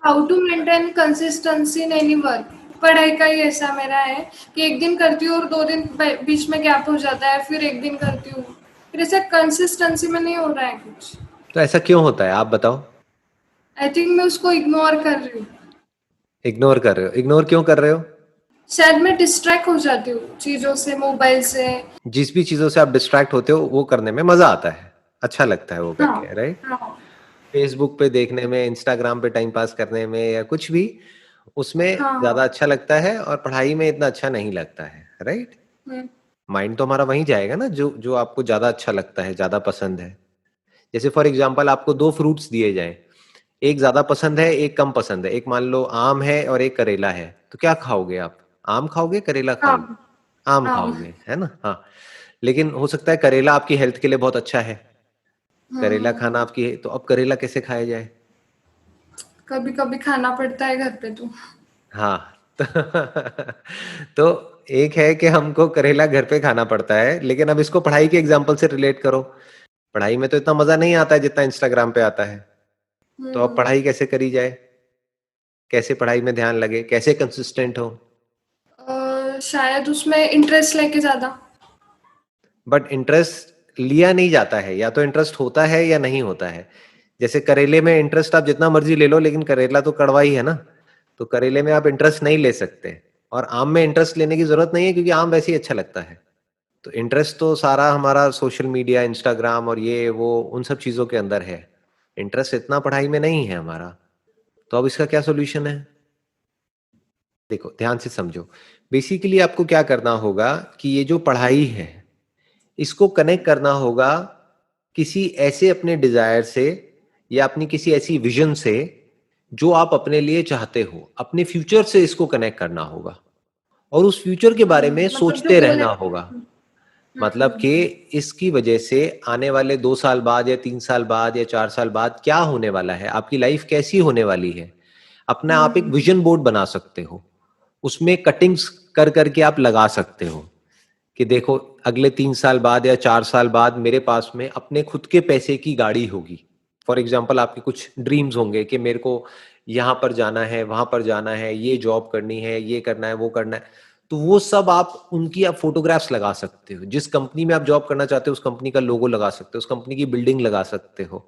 How to maintain consistency in any work. पढ़ाई का ही ऐसा मेरा है कि एक दिन करती हूँ और 2 दिन बीच में गैप हो जाता है, फिर एक दिन करती हूँ, फिर ऐसा कंसिस्टेंसी में नहीं हो रहा है कुछ। तो ऐसा क्यों होता है, आप बताओ। आई थिंक मैं उसको इग्नोर कर रही हूँ। इग्नोर कर रहे हो? इग्नोर क्यों कर रहे हो? शायद मैं डिस्ट्रैक्ट हो जाती हूँ चीजों से, मोबाइल से। जिस भी चीजों से आप डिस्ट्रैक्ट होते हो वो करने में मजा आता है, अच्छा लगता है वो हाँ करके, राइट? हाँ फेसबुक पे देखने में, इंस्टाग्राम पे टाइम पास करने में, या कुछ भी, उसमें हाँ हाँ। ज्यादा अच्छा लगता है और पढ़ाई में इतना अच्छा नहीं लगता है, राइट? हम्म, माइंड तो हमारा वहीं जाएगा ना, जो जो आपको ज्यादा अच्छा लगता है, ज्यादा पसंद है। जैसे फॉर एग्जाम्पल आपको दो फ्रूट्स दिए जाएं, एक ज्यादा पसंद है, एक कम पसंद है। एक मान लो आम है और एक करेला है, तो क्या खाओगे आप? आम खाओगे, करेला हाँ खाओगे? आम हाँ। खाओगे, है ना? हाँ। लेकिन हो सकता है करेला आपकी हेल्थ के लिए बहुत अच्छा है, करेला हम्म, खाना आपकी, तो अब करेला कैसे खाया जाए? कभी कभी खाना पड़ता है घर पे तो। हाँ। तो, तो एक है कि हमको करेला घर पे खाना पड़ता है, लेकिन अब इसको पढ़ाई के एग्जाम्पल से रिलेट करो। पढ़ाई में तो इतना मजा नहीं आता है जितना इंस्टाग्राम पे आता है। तो अब हम्म, पढ़ाई कैसे करी जाए? कैसे पढ़ाई में ध्यान लगे, कैसे कंसिस्टेंट हो? शायद उसमें इंटरेस्ट लेके ज्यादा। बट इंटरेस्ट लिया नहीं जाता है, या तो इंटरेस्ट होता है या नहीं होता है। जैसे करेले में इंटरेस्ट आप जितना मर्जी ले लो, लेकिन करेला तो कड़वा ही है ना। तो करेले में आप इंटरेस्ट नहीं ले सकते। और आम में इंटरेस्ट लेने की जरूरत नहीं है, क्योंकि आम वैसे ही अच्छा लगता है। तो इंटरेस्ट तो सारा हमारा सोशल मीडिया, इंस्टाग्राम और ये वो उन सब चीजों के अंदर है। इंटरेस्ट इतना पढ़ाई में नहीं है हमारा। तो अब इसका क्या सोल्यूशन है? देखो, ध्यान से समझो। बेसिकली आपको क्या करना होगा कि ये जो पढ़ाई है, इसको कनेक्ट करना होगा किसी ऐसे अपने डिजायर से, या अपनी किसी ऐसी विजन से जो आप अपने लिए चाहते हो। अपने फ्यूचर से इसको कनेक्ट करना होगा, और उस फ्यूचर के बारे में मतलब जो सोचते गोल है। रहना होगा। मतलब कि इसकी वजह से आने वाले 2 साल बाद या 3 साल बाद या 4 साल बाद क्या होने वाला है, आपकी लाइफ कैसी होने वाली है। अपना आप एक विजन बोर्ड बना सकते हो, उसमें कटिंग्स कर करके आप लगा सकते हो कि देखो, अगले 3 साल बाद या 4 साल बाद मेरे पास में अपने खुद के पैसे की गाड़ी होगी। फॉर एग्जाम्पल आपके कुछ ड्रीम्स होंगे कि मेरे को यहाँ पर जाना है, वहां पर जाना है, ये जॉब करनी है, ये करना है, वो करना है। तो वो सब आप उनकी आप फोटोग्राफ्स लगा सकते हो। जिस कंपनी में आप जॉब करना चाहते हो उस कंपनी का लोगो लगा सकते हो, उस कंपनी की बिल्डिंग लगा सकते हो,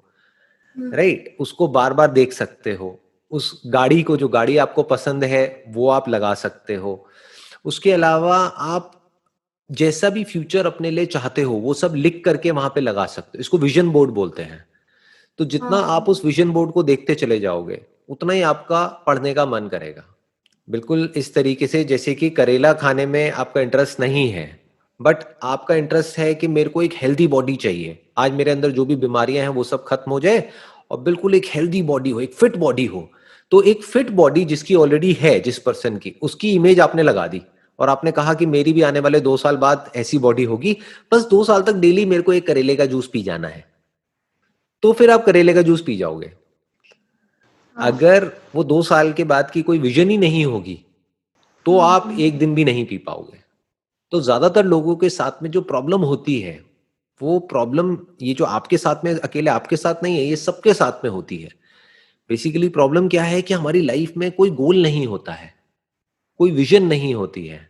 राइट? उसको बार बार देख सकते हो। उस गाड़ी को, जो गाड़ी आपको पसंद है, वो आप लगा सकते हो। उसके अलावा आप जैसा भी फ्यूचर अपने लिए चाहते हो वो सब लिख करके वहां पे लगा सकते हो। इसको विजन बोर्ड बोलते हैं। तो जितना आप उस विजन बोर्ड को देखते चले जाओगे, उतना ही आपका पढ़ने का मन करेगा। बिल्कुल इस तरीके से जैसे कि करेला खाने में आपका इंटरेस्ट नहीं है, बट आपका इंटरेस्ट है कि मेरे को एक हेल्दी बॉडी चाहिए, आज मेरे अंदर जो भी बीमारियां हैं वो सब खत्म हो जाए, और बिल्कुल एक हेल्दी बॉडी हो, एक फिट बॉडी हो। तो एक फिट बॉडी जिसकी ऑलरेडी है, जिस पर्सन की, उसकी इमेज आपने लगा दी, और आपने कहा कि मेरी भी आने वाले 2 साल बाद ऐसी बॉडी होगी। बस 2 साल तक डेली मेरे को एक करेले का जूस पी जाना है। तो फिर आप करेले का जूस पी जाओगे। अगर वो 2 साल के बाद की कोई विजन ही नहीं होगी, तो आप एक दिन भी नहीं पी पाओगे। तो ज्यादातर लोगों के साथ में जो प्रॉब्लम होती है, वो प्रॉब्लम, ये जो आपके साथ में, अकेले आपके साथ नहीं है, ये सबके साथ में होती है। बेसिकली प्रॉब्लम क्या है कि हमारी लाइफ में कोई गोल नहीं होता है, कोई विजन नहीं होती है।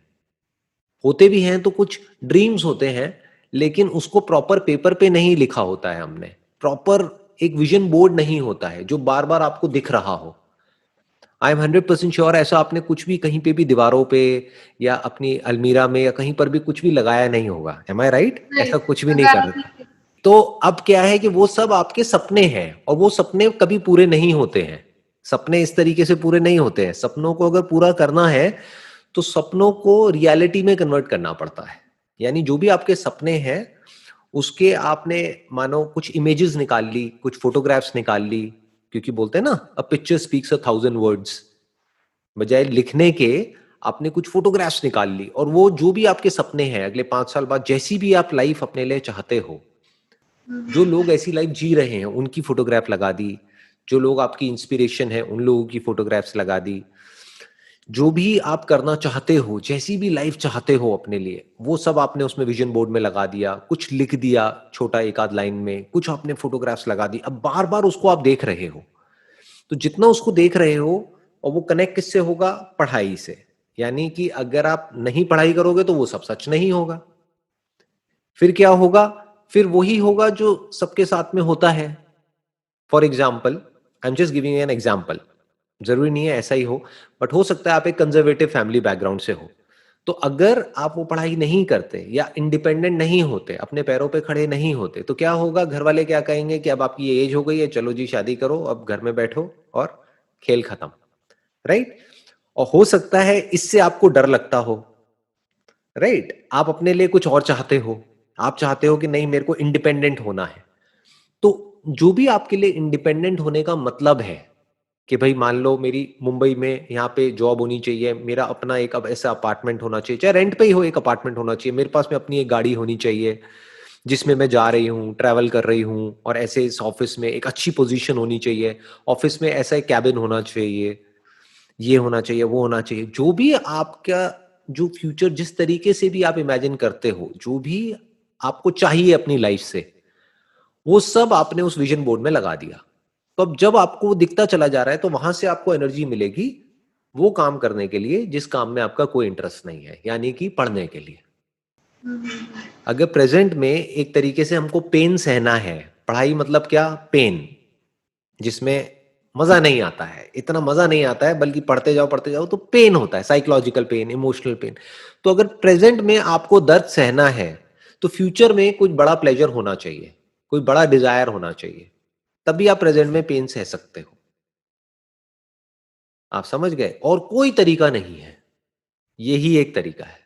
होते भी हैं तो कुछ ड्रीम्स होते हैं, लेकिन उसको प्रॉपर पेपर पे नहीं लिखा होता है हमने। प्रॉपर एक विजन बोर्ड नहीं होता है जो बार बार आपको दिख रहा हो। आई एम 100% श्योर ऐसा आपने कुछ भी कहीं पे भी दीवारों पे, या अपनी अलमीरा में, या कहीं पर भी कुछ भी लगाया नहीं होगा। एम आई राइट? नहीं, ऐसा कुछ भी नहीं लगाया कर रहे। नहीं। तो अब क्या है कि वो सब आपके सपने हैं, और वो सपने कभी पूरे नहीं होते हैं। सपने इस तरीके से पूरे नहीं होते हैं। सपनों को अगर पूरा करना है, तो सपनों को रियलिटी में कन्वर्ट करना पड़ता है। यानी जो भी आपके सपने हैं, उसके आपने, मानो कुछ इमेजेस निकाल ली, कुछ फोटोग्राफ्स निकाल ली। क्योंकि बोलते हैं ना, अ पिक्चर स्पीक्स 1,000 वर्ड्स। बजाय लिखने के आपने कुछ फोटोग्राफ्स निकाल ली, और वो जो भी आपके सपने हैं अगले 5 साल बाद, जैसी भी आप लाइफ अपने लिए चाहते हो, जो लोग ऐसी लाइफ जी रहे हैं उनकी फोटोग्राफ लगा दी, जो लोग आपकी इंस्पिरेशन है उन लोगों की फोटोग्राफ्स लगा दी। जो भी आप करना चाहते हो, जैसी भी लाइफ चाहते हो अपने लिए, वो सब आपने उसमें विजन बोर्ड में लगा दिया, कुछ लिख दिया छोटा एक आध लाइन में, कुछ आपने फोटोग्राफ्स लगा दी। अब बार बार उसको आप देख रहे हो। तो जितना उसको देख रहे हो, और वो कनेक्ट किससे होगा? पढ़ाई से। यानी कि अगर आप नहीं पढ़ाई करोगे तो वो सब सच नहीं होगा। फिर क्या होगा? फिर वही होगा जो सबके साथ में होता है। For example, I am just giving an example, जरूरी नहीं है ऐसा ही हो, बट हो सकता है आप एक कंजर्वेटिव फैमिली बैकग्राउंड से हो। तो अगर आप वो पढ़ाई नहीं करते या इंडिपेंडेंट नहीं होते, अपने पैरों पे खड़े नहीं होते, तो क्या होगा? घर वाले क्या कहेंगे कि अब आपकी ये एज हो गई है, चलो जी शादी करो, अब घर में बैठो और खेल खत्म, राइट? और हो सकता है इससे आपको डर लगता हो, राइट? आप अपने लिए कुछ और चाहते हो, आप चाहते हो कि नहीं मेरे को इंडिपेंडेंट होना है। तो जो भी आपके लिए इंडिपेंडेंट होने का मतलब है कि भाई मान लो मेरी मुंबई में यहाँ पे जॉब होनी चाहिए, मेरा अपना एक अब ऐसा अपार्टमेंट होना चाहिए, चाहे रेंट पे ही हो, एक अपार्टमेंट होना चाहिए, मेरे पास में अपनी एक गाड़ी होनी चाहिए जिसमें मैं जा रही हूँ, ट्रैवल कर रही हूँ, और ऐसे इस ऑफिस में एक अच्छी पोजीशन होनी चाहिए, ऑफिस में ऐसा एक कैबिन होना चाहिए, ये होना चाहिए, वो होना चाहिए। जो भी आपका, जो फ्यूचर जिस तरीके से भी आप इमेजिन करते हो, जो भी आपको चाहिए अपनी लाइफ से, वो सब आपने उस विजन बोर्ड में लगा दिया। तो अब जब आपको वो दिखता चला जा रहा है, तो वहां से आपको एनर्जी मिलेगी वो काम करने के लिए जिस काम में आपका कोई इंटरेस्ट नहीं है, यानी कि पढ़ने के लिए। अगर प्रेजेंट में एक तरीके से हमको पेन सहना है, पढ़ाई मतलब क्या? पेन, जिसमें मजा नहीं आता है, इतना मजा नहीं आता है, बल्कि पढ़ते जाओ तो पेन होता है, साइकोलॉजिकल पेन, इमोशनल पेन। तो अगर प्रेजेंट में आपको दर्द सहना है, तो फ्यूचर में कुछ बड़ा प्लेजर होना चाहिए, कोई बड़ा डिजायर होना चाहिए, तभी आप प्रेजेंट में पेन सह सकते हो। आप समझ गए? और कोई तरीका नहीं है, यही एक तरीका है।